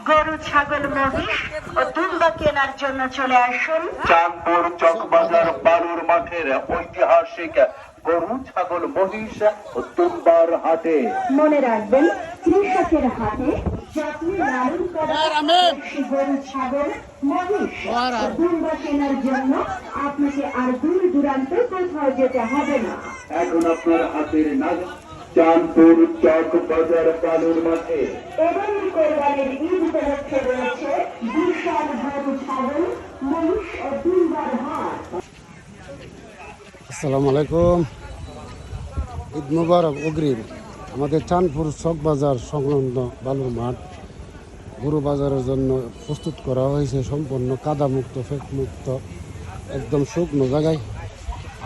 গরু, ছাগল, মহিষ ও দুম্বা কেনার জন্য চলে আসুন চাঁদপুর চকবাজার বালুর মাঠের ঐতিহাসিক গরু, ছাগল, মহিষ ও দুম্বার হাটে। মনে রাখবেন, কৃষকের হাতে যত্নে লালন করা দেশি গরু, ছাগল, মহিষ ও দুম্বা কেনার জন্য আপনাকে আর দূর দূরান্তে কোথাও যেতে হবে না। এখন আপনার হাতের নাগাল চাঁদপুর চকবাজার বালুর মাঠে। এবারের কোরবানির ঈদ উপলক্ষে রয়েছে বিশাল গরু, ছাগল, মহিষ ও দুম্বার হাট। আসসালামু আলাইকুম, ঈদ মুবারক অগ্রিম। আমাদের চাঁদপুর চকবাজার সংলগ্ন বালুর মাঠ গরু বাজারের জন্য প্রস্তুত করা হয়েছে, সম্পূর্ণ কাদামুক্ত, ফেকমুক্ত, একদম শুকনো জায়গায়।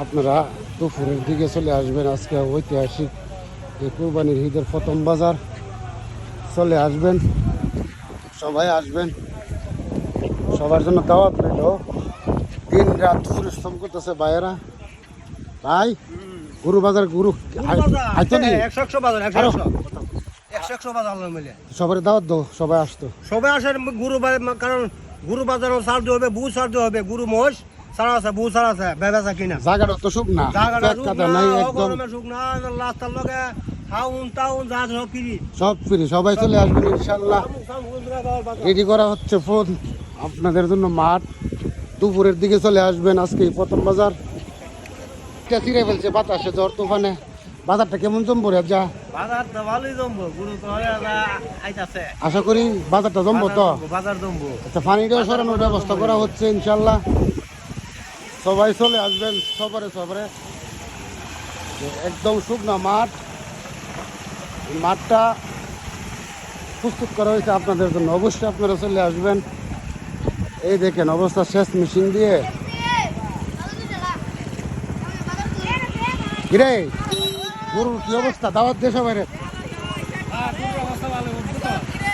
আপনারা দুপুরের দিকে চলে আসবেন। আজকে ঐতিহাসিক এই কোরবানির ঈদের প্রথম বাজার, চলে আসবেন, সবাই আসবেন। সবার জন্য দাওয়াত রইল। দিন রাত পরিশ্রম করতেছে ভাইয়েরা। ভাই, গরু বাজার গরু সবার দাওয়াত দাও, সবাই আসতো, সবাই আসেন গুরু, কারণ গুরু বাজারও সার দিয়ে হবে, বু সার দিয়ে হবে, গুরু মহিষ সারা আছে, বু সার আছে, ব্যবসা কিনা জায়গাটা তো শুকনা, কাদা নাই, একদম রাস্তার লগে হাউন টাউন যা সব ফিরি সব ফ্রি। সবাই চলে আসবেন ইনশাল্লাহ। রেডি করা হচ্ছে ফোন আপনাদের জন্য মাঠ। দুপুরের দিকে চলে আসবেন। আজকে প্রথম বাজার চিরে ফেলছে বাতাসে, ঝড় তুফানে। বাজারটা কেমন জমবো রে? যা বাজার তো ভালোই জমবো, গুরু তো আইতাছে, আশা করি বাজারটা জমবো তো। বাজার জমবো। আচ্ছা, পানিটাও সরানোর ব্যবস্থা করা হচ্ছে ইনশাল্লাহ। সবাই চলে আসবেন, সবারে একদম শুকনা মাঠ। এই মাঠটা প্রস্তুত করা হয়েছে আপনাদের জন্য, অবশ্যই আপনারা চলে আসবেন। এই দেখেন অবস্থা, শেষ মেশিন দিয়ে। কিরে গরুর কি অবস্থা? দাওয়াত দিয়ে সবাই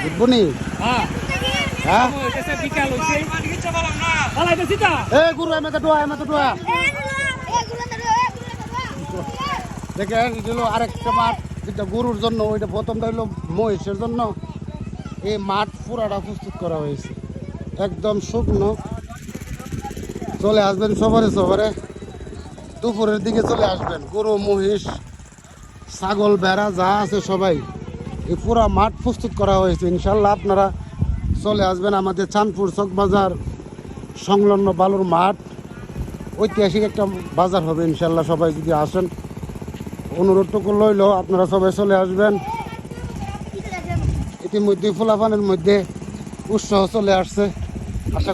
বুঝবনি। হ্যাঁ, গরু এমে ডোয়া দেখেন, এটা হলো আরেকটা মাঠ, যেটা গরুর জন্য, ওইটা প্রথমটা হলো মহিষের জন্য। এই মাঠ পুরাটা প্রস্তুত করা হয়েছে, একদম শুকনো। চলে আসবেন সবারে দুপুরের দিকে চলে আসবেন। গরু, মহিষ, ছাগল, ভেড়া যা আছে সবাই, এই পুরা মাঠ প্রস্তুত করা হয়েছে ইনশাল্লাহ। আপনারা চলে আসবেন আমাদের চাঁদপুর চকবাজার সংলগ্ন বালুর মাঠ। ঐতিহাসিক একটা বাজার হবে ইনশাল্লাহ। সবাই যদি আসেন, অনুরোধটুকু লইল, আপনারা সবাই চলে আসবেন। ইতিমধ্যে ফুলাফানের মধ্যে উৎসাহ চলে আসছে। আশা